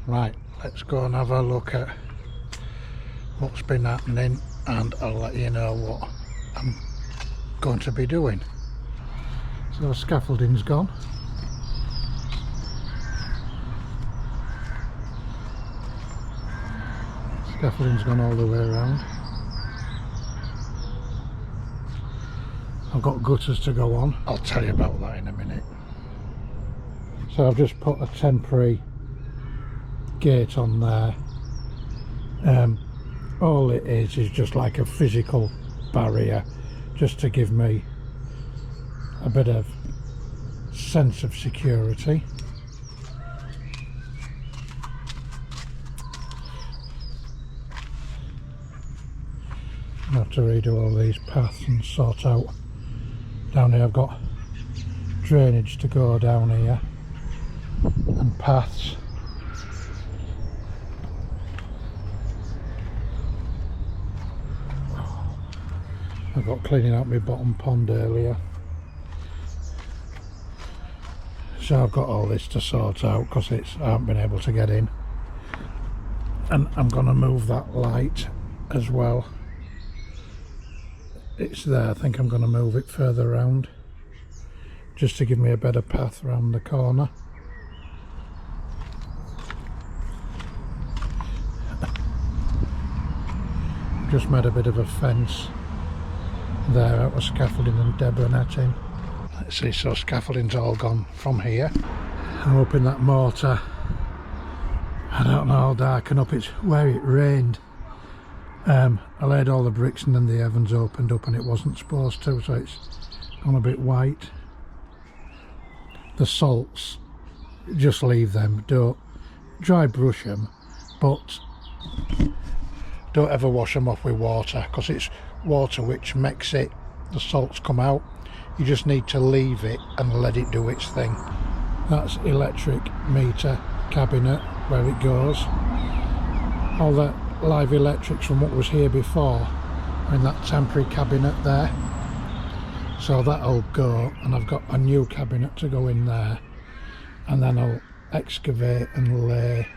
Right, let's go and have a look at what's been happening, and I'll let you know what I'm going to be doing. So scaffolding's gone. Scaffolding's gone all the way around. I've got gutters to go on. I'll tell you about that in a minute. So I've just put a temporary gate on there. All it is just like a physical barrier, just to give me a bit of sense of security. I have to redo all these paths and sort out. Down here I've got drainage to go down here and paths. I got cleaning out my bottom pond earlier, so I've got all this to sort out because I haven't been able to get in. And I'm going to move that light as well. It's there. I think I'm going to move it further around just to give me a better path around the corner. Just made a bit of a fence there out of scaffolding and debris netting. Let's see, so scaffolding's all gone from here. I'm hoping that mortar, I don't know how darken up, it's where it rained. I laid all the bricks and then the heavens opened up and it wasn't supposed to, so it's gone a bit white. The salts, just leave them, don't dry brush them, but don't ever wash them off with water, because it's water which makes it, the salts come out. You just need to leave it and let it do its thing. That's electric meter cabinet where it goes. All the live electrics from what was here before are in that temporary cabinet there, so that'll go, and I've got a new cabinet to go in there, and then I'll excavate and lay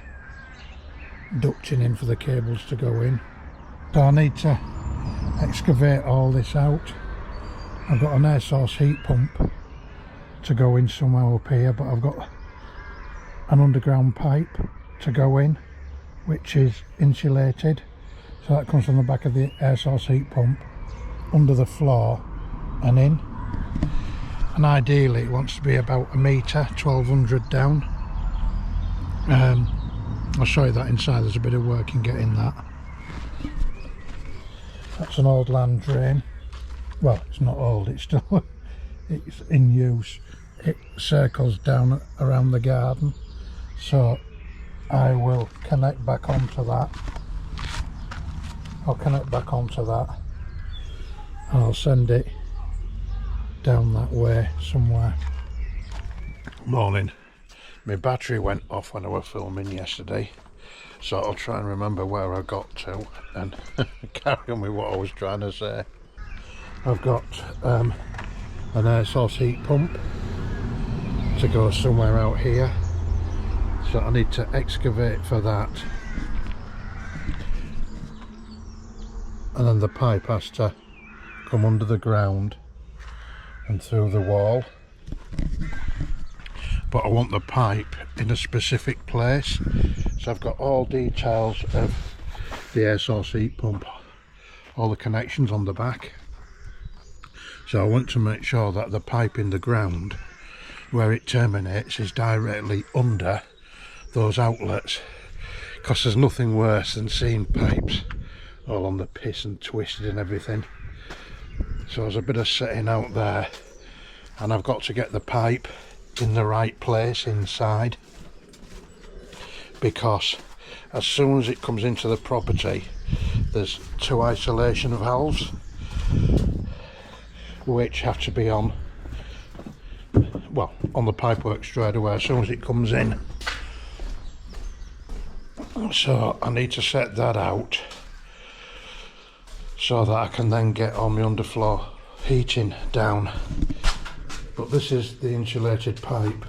ducting in for the cables to go in. So I need to excavate all this out. I've got an air source heat pump to go in somewhere up here, but I've got an underground pipe to go in which is insulated, so that comes from the back of the air source heat pump under the floor and in, and ideally it wants to be about a metre, 1200 down. I'll show you that inside. There's a bit of work in getting that. That's an old land drain. Well, it's not old, it's still it's in use. It circles down around the garden, so I will connect back onto that. I'll connect back onto that and I'll send it down that way somewhere. Morning. My battery went off when I was filming yesterday, so I'll try and remember where I got to and carry on with what I was trying to say. I've got an air source heat pump to go somewhere out here, so I need to excavate for that, and then the pipe has to come under the ground and through the wall, but I want the pipe in a specific place, so I've got all details of the air source heat pump, all the connections on the back. So I want to make sure that the pipe in the ground where it terminates is directly under those outlets, because there's nothing worse than seeing pipes all on the piss and twisted and everything. So there's a bit of setting out there, and I've got to get the pipe in the right place inside, because as soon as it comes into the property there's two isolation valves which have to be on, well, on the pipework straight away as soon as it comes in. So I need to set that out so that I can then get on my underfloor heating down. But this is the insulated pipe,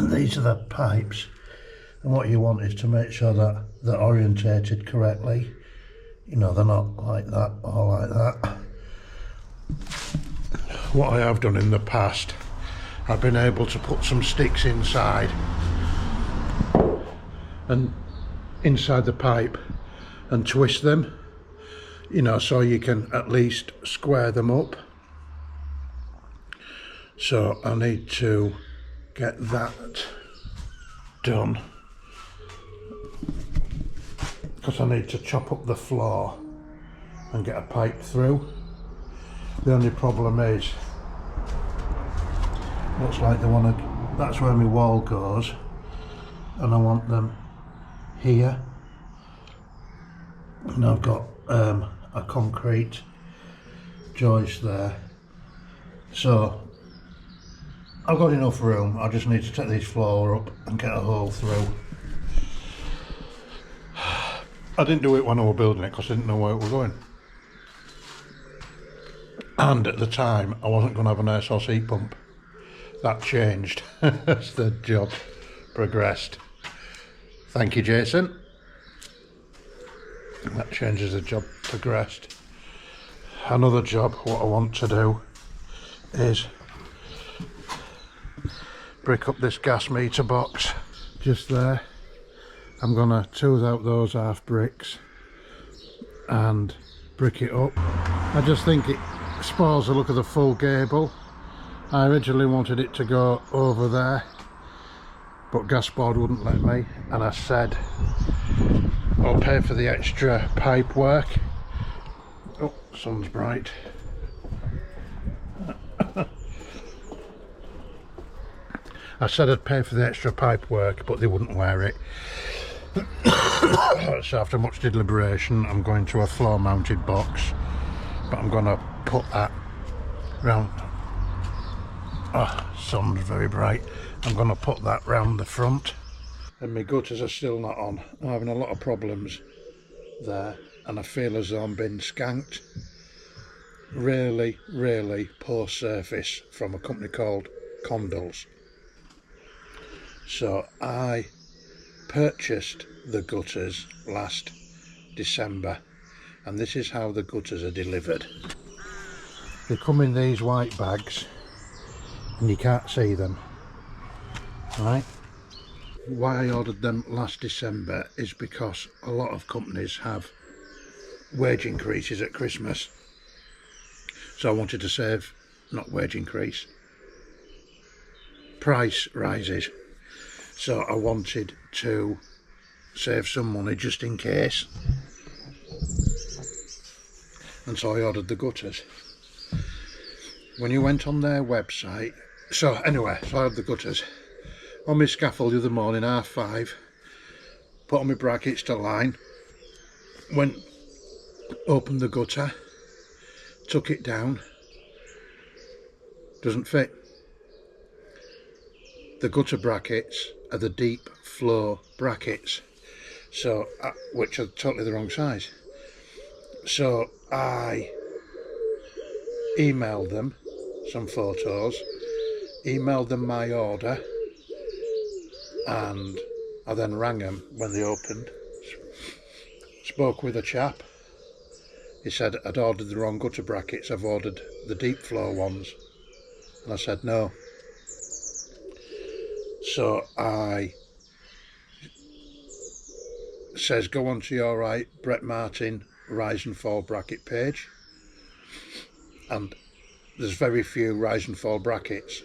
And these are the pipes, and what you want is to make sure that they're orientated correctly. You know, they're not like that or like that. What I have done in the past, I've been able to put some sticks inside and inside the pipe and twist them, you know, so you can at least square them up. So I need to get that done because I need to chop up the floor and get a pipe through. The only problem is, looks like they want to, that's where my wall goes, and I want them here, and I've got a concrete joist there, so I've got enough room. I just need to take this floor up and get a hole through. I didn't do it when I was building it because I didn't know where it was going, and at the time I wasn't going to have an air source heat pump. That changed as the job progressed. Thank you, Jason. That changes the job progressed. Another job, what I want to do is brick up this gas meter box just there. I'm gonna tooth out those half bricks and brick it up. I just think it spoils the look of the full gable. I originally wanted it to go over there, but Gasboard wouldn't let me, and I said I'll pay for the extra pipe work. Oh, sun's bright. I said I'd pay for the extra pipe work, but they wouldn't wear it. So after much deliberation, I'm going to a floor mounted box, but I'm going to put that round. Sun's very bright. I'm going to put that round the front. And my gutters are still not on. I'm having a lot of problems there, and I feel as though I'm being skanked. Really, really poor surface from a company called Condals. So I purchased the gutters last December, and this is how the gutters are delivered. They come in these white bags and you can't see them, right? Why I ordered them last December is because a lot of companies have wage increases at Christmas, so I wanted to save, not wage increase, price rises. So I wanted to save some money just in case, and so I ordered the gutters. When you went on their website, so anyway, so I had the gutters on my scaffold the other morning, 5:30, put on my brackets to line, went, opened the gutter, took it down, doesn't fit. The gutter brackets are the deep flow brackets, so which are totally the wrong size. So I emailed them some photos, emailed them my order, and I then rang them when they opened, spoke with a chap. He said I'd ordered the wrong gutter brackets, I've ordered the deep flow ones, and I said no. So I says go onto your Brett Martin rise and fall bracket page, and there's very few rise and fall brackets.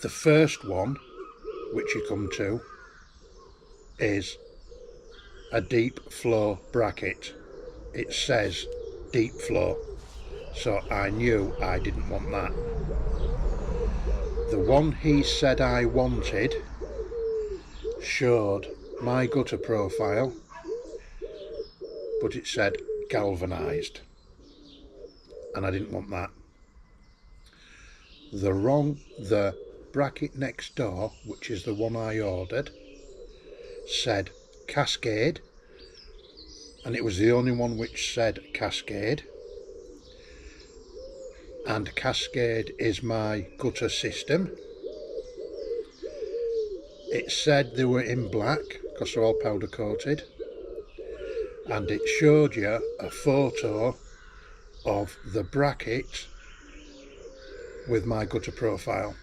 The first one which you come to is a deep flow bracket. It says deep flow, so I knew I didn't want that. The one he said I wanted showed my gutter profile, but it said galvanised, and I didn't want that. The bracket next door, which is the one I ordered, said Cascade, and it was the only one which said Cascade, and Cascade is my gutter system, it said they were in black because they're all powder coated, and it showed you a photo of the bracket with my gutter profile.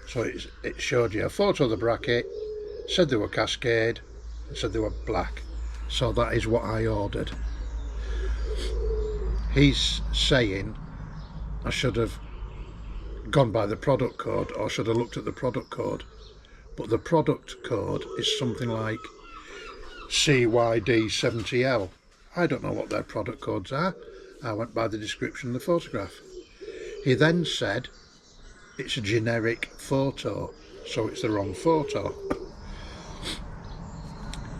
So it showed you a photo of the bracket, said they were cascade, and said they were black. So that is what I ordered. He's saying I should have gone by the product code, or should have looked at the product code, but the product code is something like CYD70L. I don't know what their product codes are. I went by the description of the photograph. He then said it's a generic photo, so it's the wrong photo.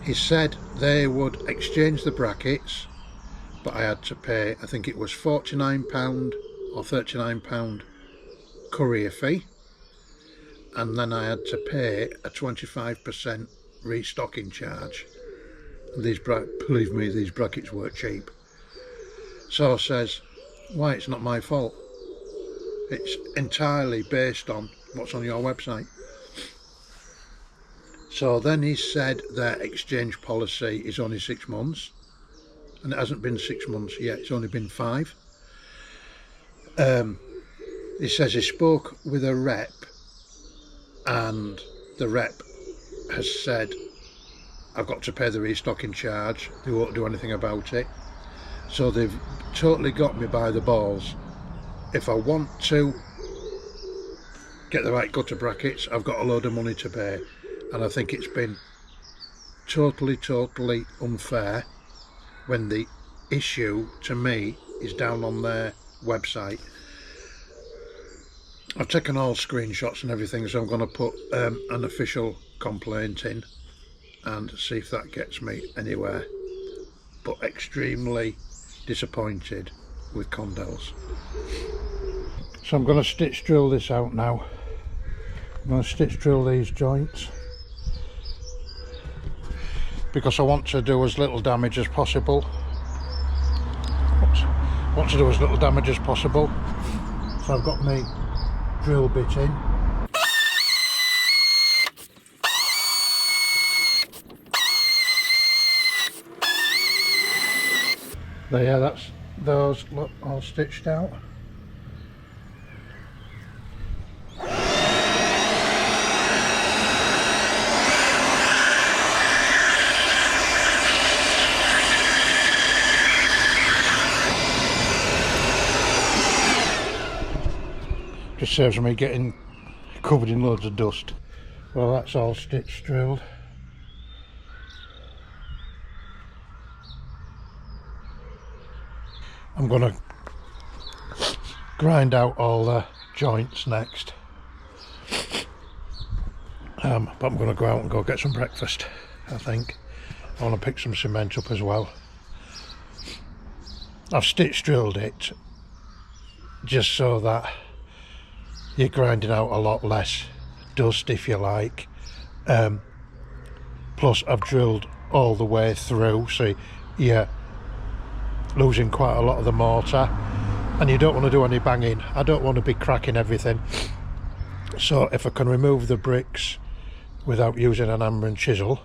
He said they would exchange the brackets, but I had to pay, I think it was £49 or £39 courier fee, and then I had to pay a 25% restocking charge. These believe me, these brackets were cheap. So says, why, it's not my fault. It's entirely based on what's on your website. So then he said their exchange policy is only 6 months, and it hasn't been 6 months yet, it's only been 5. He says he spoke with a rep, and the rep has said I've got to pay the restocking charge, they won't do anything about it. So they've totally got me by the balls. If I want to get the right gutter brackets, I've got a load of money to pay, and I think it's been totally unfair when the issue to me is down on their website. I've taken all screenshots and everything, so I'm going to put an official complaint in and see if that gets me anywhere, but extremely disappointed with Condell's. So I'm going to stitch drill this out now. I'm going to stitch drill these joints because I want to do as little damage as possible. Want to do as little damage as possible. So I've got my drill bit in. There, yeah, that's those, look, all stitched out. Just saves me getting covered in loads of dust. Well, that's all stitched drilled. I'm going to grind out all the joints next, but I'm going to go out and go get some breakfast. I think I want to pick some cement up as well. I've stitch drilled it just so that you're grinding out a lot less dust, if you like. Plus I've drilled all the way through, so you're losing quite a lot of the mortar, and you don't want to do any banging. I don't want to be cracking everything, so if I can remove the bricks without using an hammer and chisel,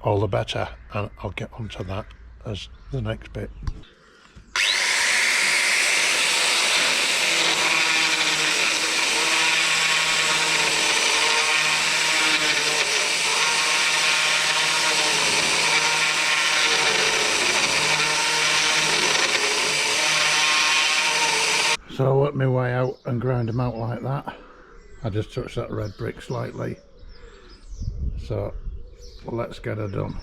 all the better, and I'll get onto that as the next bit. So I work my way out and grind them out like that. I just touch that red brick slightly. So let's get her done.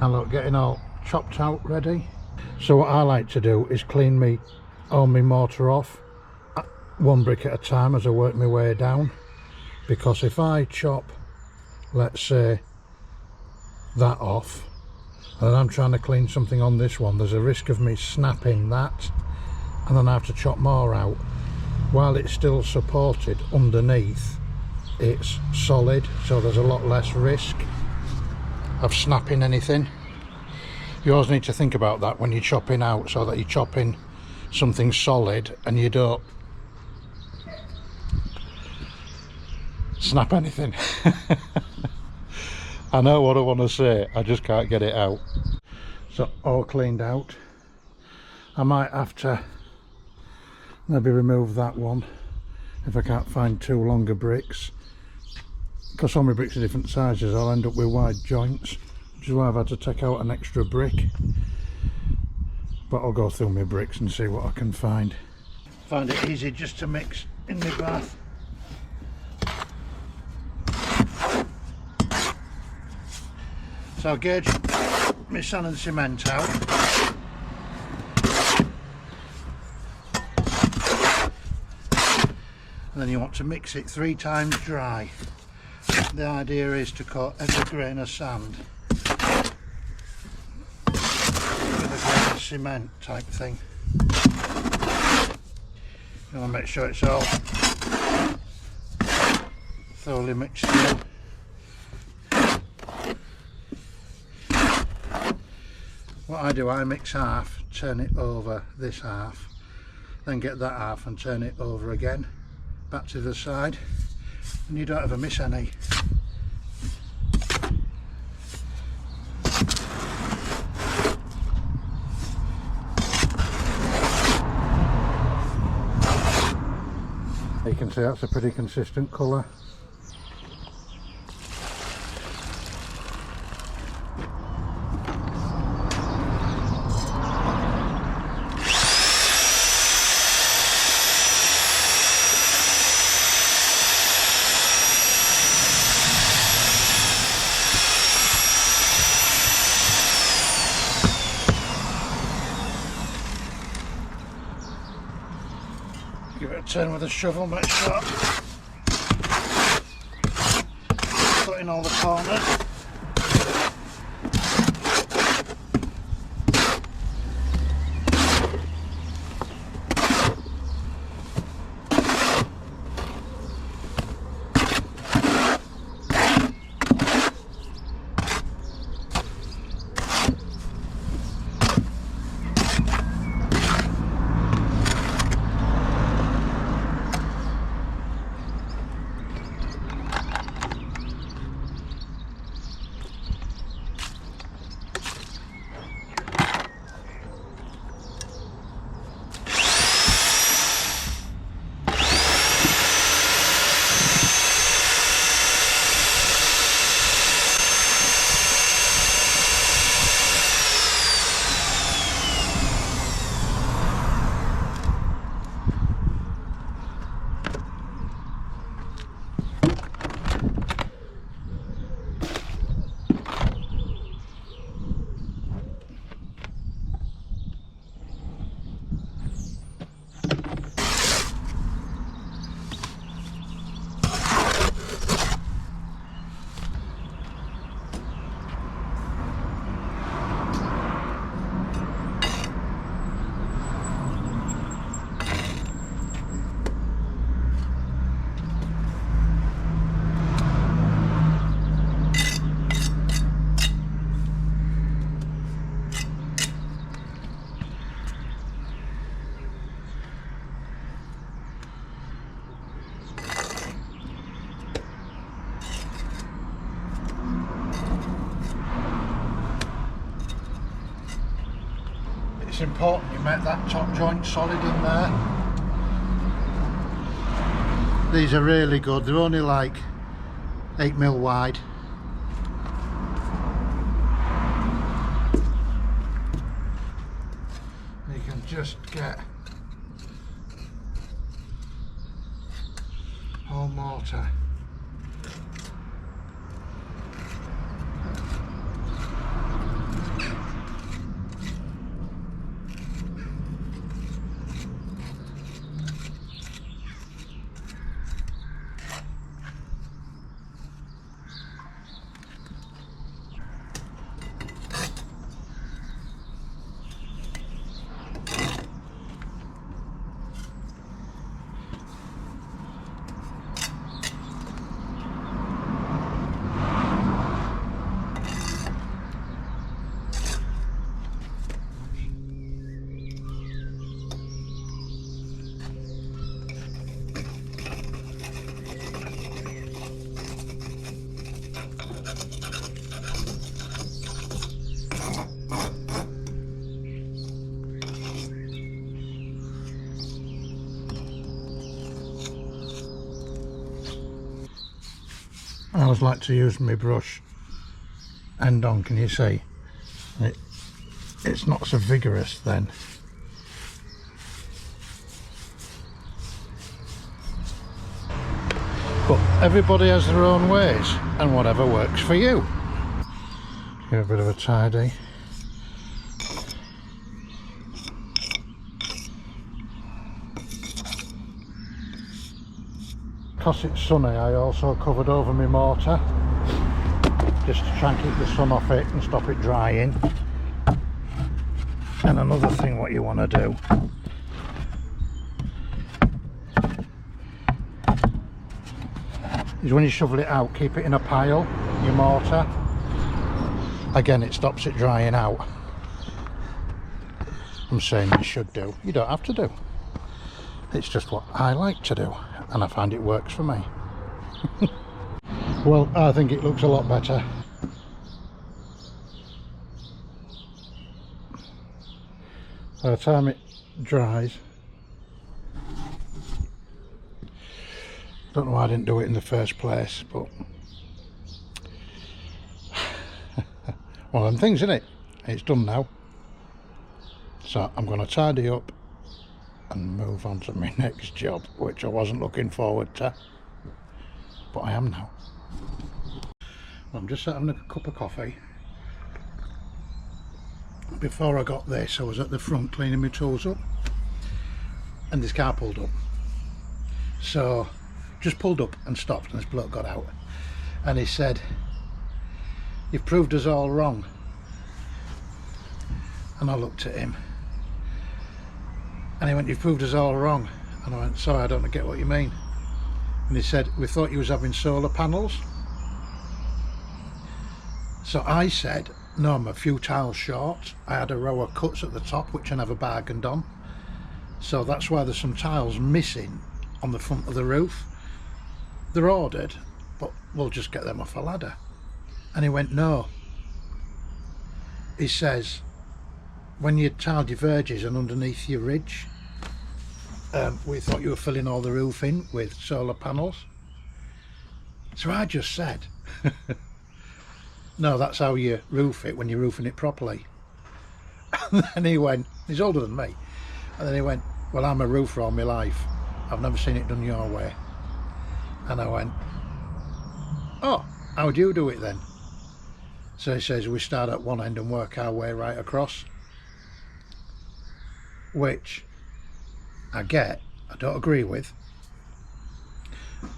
And look, getting all chopped out ready. So what I like to do is clean all my mortar off, one brick at a time as I work my way down. Because if I chop, let's say, that off, and I'm trying to clean something on this one, there's a risk of me snapping that, and then I have to chop more out. While it's still supported underneath, it's solid, so there's a lot less risk of snapping anything. You always need to think about that when you're chopping out, so that you're chopping something solid and you don't snap anything. I know what I want to say, I just can't get it out. So all cleaned out. I might have to maybe remove that one if I can't find two longer bricks, because all my bricks are different sizes. I'll end up with wide joints, which is why I've had to take out an extra brick. But I'll go through my bricks and see what I can find. Find it easy just to mix in my bath. So I'll gauge my sand and cement out. And then you want to mix it 3 times dry. The idea is to coat every grain of sand with a grain of cement type thing. You want to make sure it's all thoroughly mixed in. What I do, I mix half, turn it over this half, then get that half and turn it over again, back to the side, and you don't ever miss any. You can see that's a pretty consistent colour. Give it a turn with a shovel, make sure put in all the corners. It's important you make that top joint solid in there. These are really good, they're only like 8mm wide. You can just get whole mortar. always like to use my brush end on, can you see? It's not so vigorous then. But everybody has their own ways and whatever works for you. Give it a bit of a tidy. Because it's sunny, I also covered over my mortar just to try and keep the sun off it and stop it drying. And another thing what you want to do is when you shovel it out, keep it in a pile, your mortar. Again, it stops it drying out. I'm saying you should do, you don't have to do. It's just what I like to do, and I find it works for me. Well, I think it looks a lot better. By the time it dries, don't know why I didn't do it in the first place, but one of them things, isn't it? It's done now, so I'm going to tidy up and move on to my next job, which I wasn't looking forward to, but I am now. I'm just having a cup of coffee. Before I got this, I was at the front cleaning my tools up, and this car pulled up. So just pulled up and stopped, and this bloke got out and he said, "You've proved us all wrong." And I looked at him and he went, "You've proved us all wrong." And I went, "Sorry, I don't get what you mean." And he said, "We thought you was having solar panels." So I said, "No, I'm a few tiles short. I had a row of cuts at the top which I never bargained on, so that's why there's some tiles missing on the front of the roof. They're ordered, but we'll just get them off a ladder." And he went, "No." He says, "When you tiled your verges and underneath your ridge, we thought you were filling all the roof in with solar panels." So I just said, "No, that's how you roof it when you're roofing it properly." And then he went, he's older than me, and then he went, "Well, I'm a roofer all my life. I've never seen it done your way." And I went, "Oh, how do you do it then?" So he says, "We start at one end and work our way right across." Which I get, I don't agree with.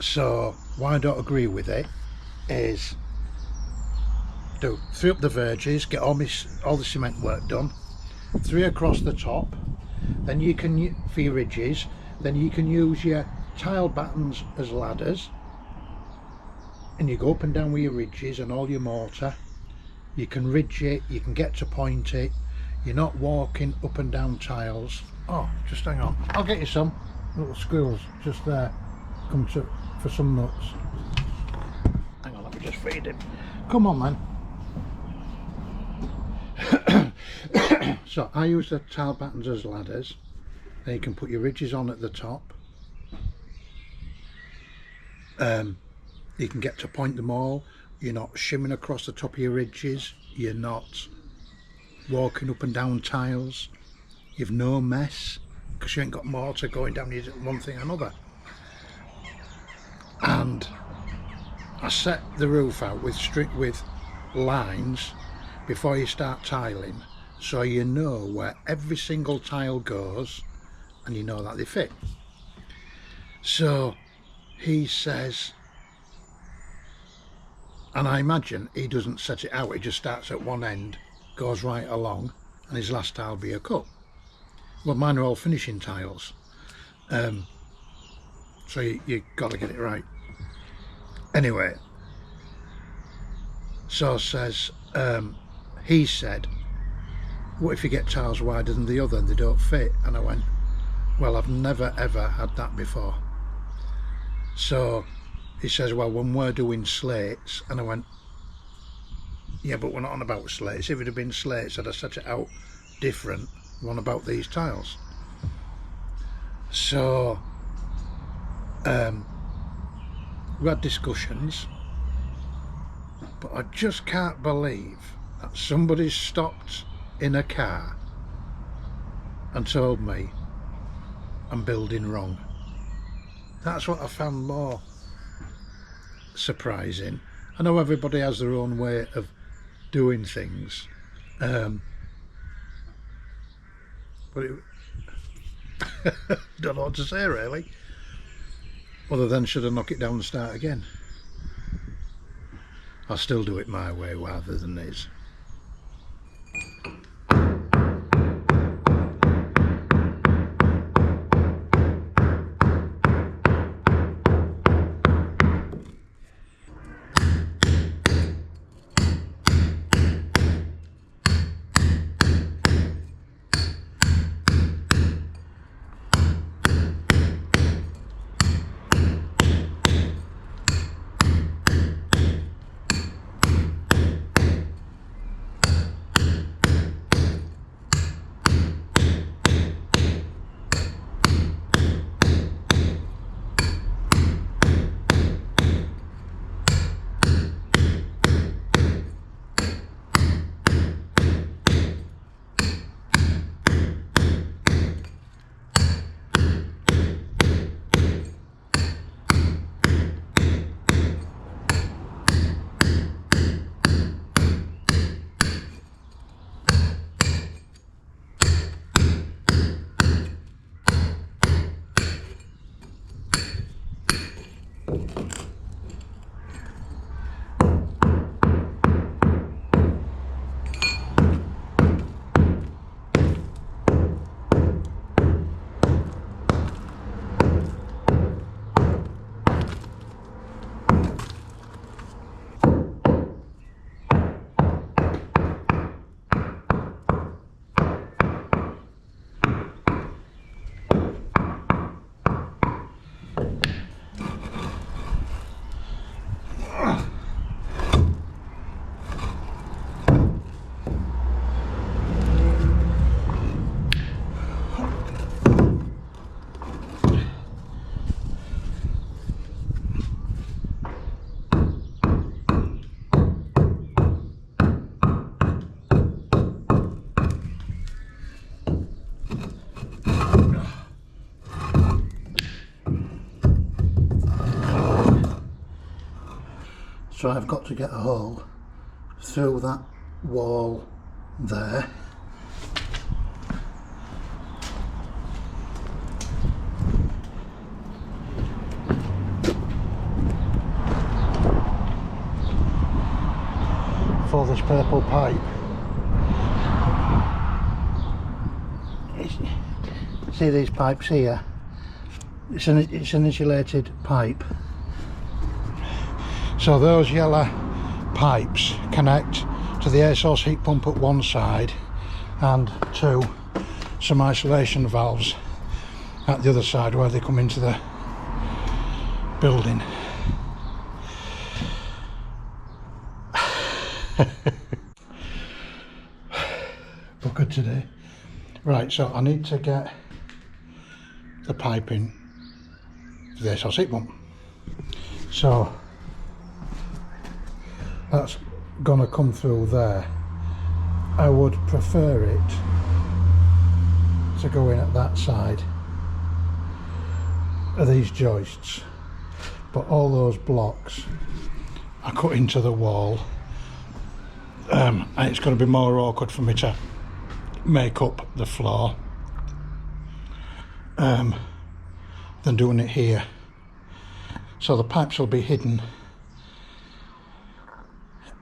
So why I don't agree with it is, do 3 up the verges, get all the cement work done, 3 across the top, then you can, for your ridges, then you can use your tile battens as ladders, and you go up and down with your ridges and all your mortar. You can ridge it, you can get to point it, you're not walking up and down tiles. Oh, just hang on, I'll get you some. Little squirrels just there, come for some nuts. Hang on, let me just feed him. Come on, man. So I use the tile battens as ladders. Then you can put your ridges on at the top. You can get to point them all. You're not shimming across the top of your ridges. You're not walking up and down tiles. You've no mess because you ain't got mortar going down one thing or another. And I set the roof out with lines before you start tiling, so you know where every single tile goes and you know that they fit. So he says, and I imagine he doesn't set it out, he just starts at one end, goes right along, and his last tile will be a cut. Well, mine are all finishing tiles, so you got to get it right. Anyway, so says, he said, "What if you get tiles wider than the other and they don't fit?" And I went, "Well, I've never ever had that before." So he says, "Well, when we're doing slates," and I went, "Yeah, but we're not on about slates. If it had been slates, I'd have set it out different. One about these tiles." So we had discussions, But I just can't believe that somebody's stopped in a car and told me I'm building wrong. That's what I found more surprising. I know everybody has their own way of doing things, but it don't know what to say really, other than should I knock it down and start again. I'll still do it my way rather than his. So I've got to get a hole through that wall there. For this purple pipe. See these pipes here? It's an insulated pipe. So those yellow pipes connect to the air source heat pump at one side and to some isolation valves at the other side where they come into the building. Buggered today. Right, so I need to get the piping for the air source heat pump. So that's gonna come through there. I would prefer it to go in at that side of these joists, but all those blocks are cut into the wall, and it's going to be more awkward for me to make up the floor than doing it here. So the pipes will be hidden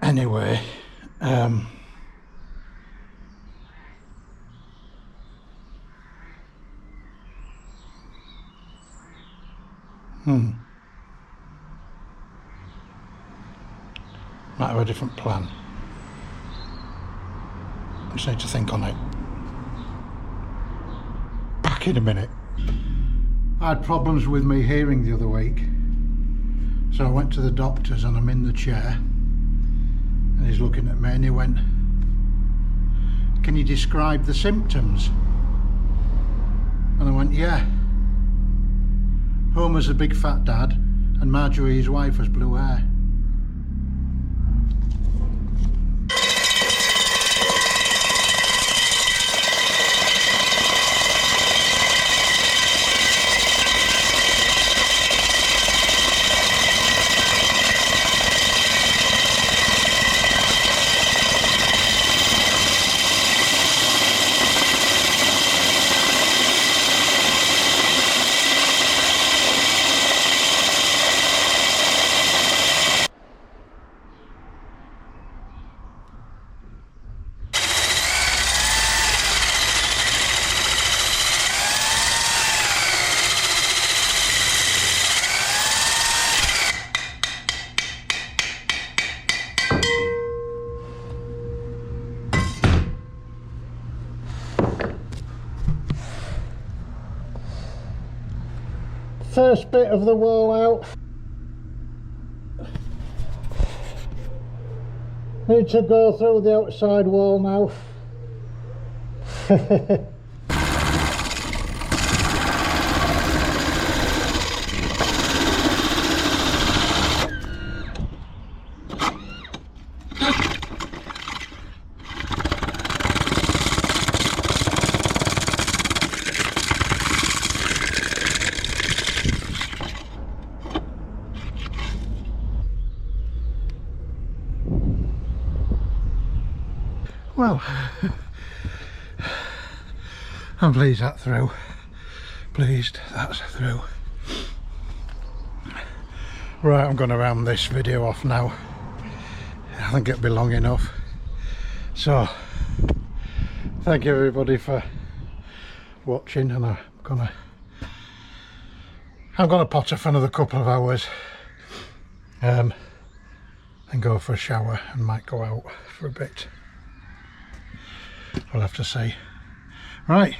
anyway. Might have a different plan. Just need to think on it. Back in a minute. I had problems with me hearing the other week, so I went to the doctor's and I'm in the chair and he's looking at me and he went, "Can you describe the symptoms?" And I went, "Yeah. Homer's a big fat dad and Marjorie, his wife, has blue hair." first bit of the wall out. Need to go through the outside wall now. Well, I'm pleased that's through. Pleased that's through. Right, I'm going to round this video off now. I think it'll be long enough. So, thank you everybody for watching, and I'm gonna potter for another couple of hours, and go for a shower, and might go out for a bit. I'll have to see. Right,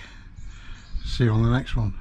see you on the next one.